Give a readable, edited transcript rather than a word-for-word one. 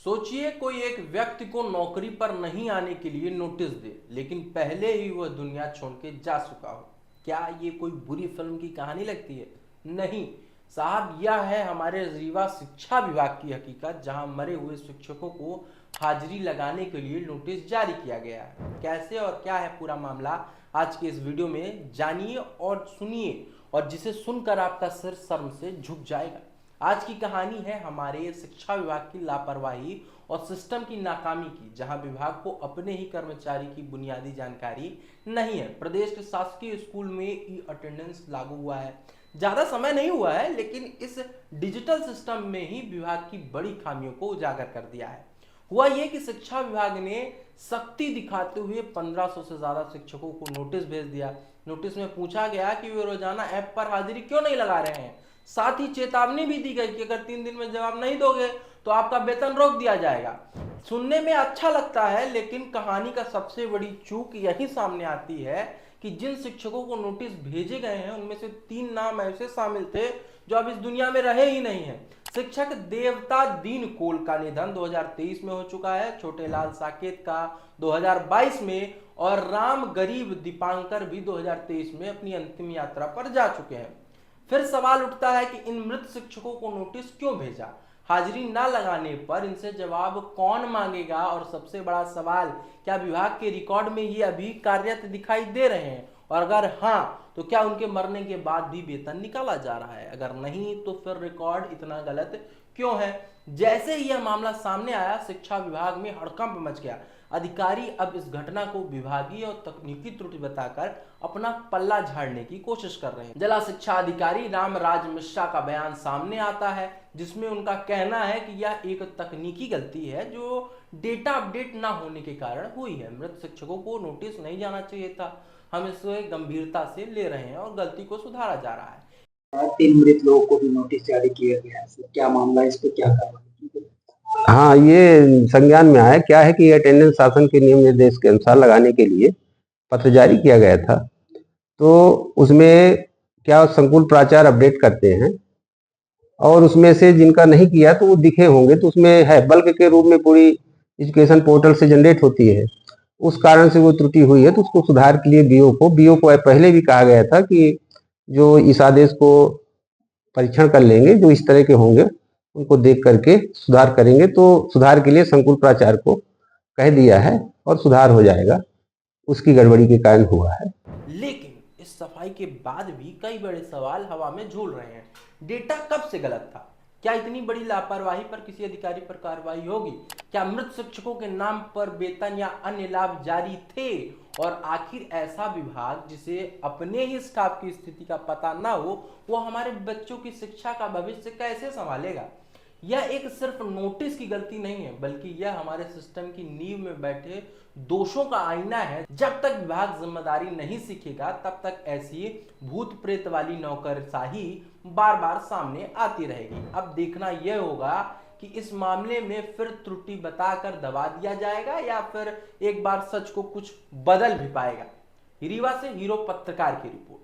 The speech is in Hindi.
सोचिए कोई एक व्यक्ति को नौकरी पर नहीं आने के लिए नोटिस दे, लेकिन पहले ही वह दुनिया छोड़ के जा चुका हो। क्या ये कोई बुरी फिल्म की कहानी लगती है? नहीं साहब, यह है हमारे रीवा शिक्षा विभाग की हकीकत, जहां मरे हुए शिक्षकों को हाजिरी लगाने के लिए नोटिस जारी किया गया है। कैसे और क्या है पूरा मामला, आज के इस वीडियो में जानिए और सुनिए, और जिसे सुनकर आपका सिर शर्म से झुक जाएगा। आज की कहानी है हमारे शिक्षा विभाग की लापरवाही और सिस्टम की नाकामी की, जहां विभाग को अपने ही कर्मचारी की बुनियादी जानकारी नहीं है। प्रदेश के शासकीय स्कूल में ई अटेंडेंस लागू हुआ है, ज्यादा समय नहीं हुआ है, लेकिन इस डिजिटल सिस्टम में ही विभाग की बड़ी खामियों को उजागर कर दिया है। हुआ यह कि शिक्षा विभाग ने सख्ती दिखाते हुए 1500 से ज्यादा शिक्षकों को नोटिस भेज दिया। नोटिस में पूछा गया कि वे रोजाना ऐप पर हाजिरी क्यों नहीं लगा रहे हैं। साथ ही चेतावनी भी दी गई कि अगर 3 दिन में जवाब नहीं दोगे तो आपका वेतन रोक दिया जाएगा। सुनने में अच्छा लगता है, लेकिन कहानी का सबसे बड़ी चूक यही सामने आती है कि जिन शिक्षकों को नोटिस भेजे गए हैं उनमें से 3 नाम ऐसे शामिल थे जो अब इस दुनिया में रहे ही नहीं है। शिक्षक देवता दीन कोल का निधन 2023 में हो चुका है, छोटे लाल साकेत का 2022 में, और राम गरीब दीपांकर भी 2023 में अपनी अंतिम यात्रा पर जा चुके हैं। फिर सवाल उठता है कि इन मृत शिक्षकों को नोटिस क्यों भेजा? हाजिरी ना लगाने पर इनसे जवाब कौन मांगेगा? और सबसे बड़ा सवाल, क्या विभाग के रिकॉर्ड में ये अभी कार्यरत दिखाई दे रहे हैं? और अगर हाँ, तो क्या उनके मरने के बाद भी वेतन निकाला जा रहा है? अगर नहीं, तो फिर रिकॉर्ड इतना गलत क्यों है? जैसे ही यह मामला सामने आया, शिक्षा विभाग में हड़कंप मच गया। अधिकारी अब इस घटना को विभागीय और तकनीकी त्रुटि बताकर अपना पल्ला झाड़ने की कोशिश कर रहे हैं। जिला शिक्षा अधिकारी रामराज मिश्रा का बयान सामने आता है, जिसमें उनका कहना है कि यह एक तकनीकी गलती है जो डेटा अपडेट ना होने के कारण हुई है। मृत शिक्षकों को नोटिस नहीं जाना चाहिए था। हम इसे गंभीरता से ले रहे हैं और गलती को सुधारा जा रहा है। 3 मृत लोगों को भी नोटिस जारी किया गया है। सर, क्या मामला है, इस पे क्या कार्रवाई की गई? हाँ, ये संज्ञान में आया। क्या है कि अटेंडेंस शासन के नियम निर्देश के अनुसार लगाने के लिए पत्र जारी किया गया था। तो उसमें क्या संकुल प्राचार्य अपडेट करते हैं, और उसमें से जिनका नहीं किया तो वो दिखे होंगे, तो उसमें है बल्क के रूप में पूरी एजुकेशन पोर्टल से जनरेट होती है। उस कारण से वो त्रुटि हुई है, तो उसको सुधार के लिए बीओ को पहले भी कहा गया था कि जो इस आदेश को परीक्षण कर लेंगे, जो इस तरह के होंगे उनको देख करके सुधार करेंगे। तो सुधार के लिए संकुल प्राचार्य को कह दिया है और सुधार हो जाएगा, उसकी गड़बड़ी के कारण हुआ है। लेकिन इस सफाई के बाद भी कई बड़े सवाल हवा में झूल रहे हैं। डेटा कब से गलत था? क्या इतनी बड़ी लापरवाही पर किसी अधिकारी पर कार्रवाई होगी? क्या मृत शिक्षकों के नाम पर वेतन या अन्य लाभ जारी थे? और आखिर ऐसा विभाग जिसे अपने ही स्टाफ की स्थिति का पता ना हो, वो हमारे बच्चों की शिक्षा का भविष्य कैसे संभालेगा? यह एक सिर्फ नोटिस की गलती नहीं है, बल्कि यह हमारे सिस्टम की नींव में बैठे दोषों का आईना है। जब तक विभाग जिम्मेदारी नहीं सीखेगा, तब तक ऐसी भूत प्रेत वाली नौकरशाही बार बार सामने आती रहेगी। अब देखना यह होगा कि इस मामले में फिर त्रुटि बताकर दबा दिया जाएगा या फिर एक बार सच को कुछ बदल भी पाएगा। रीवा से हीरो पत्रकार की रिपोर्ट।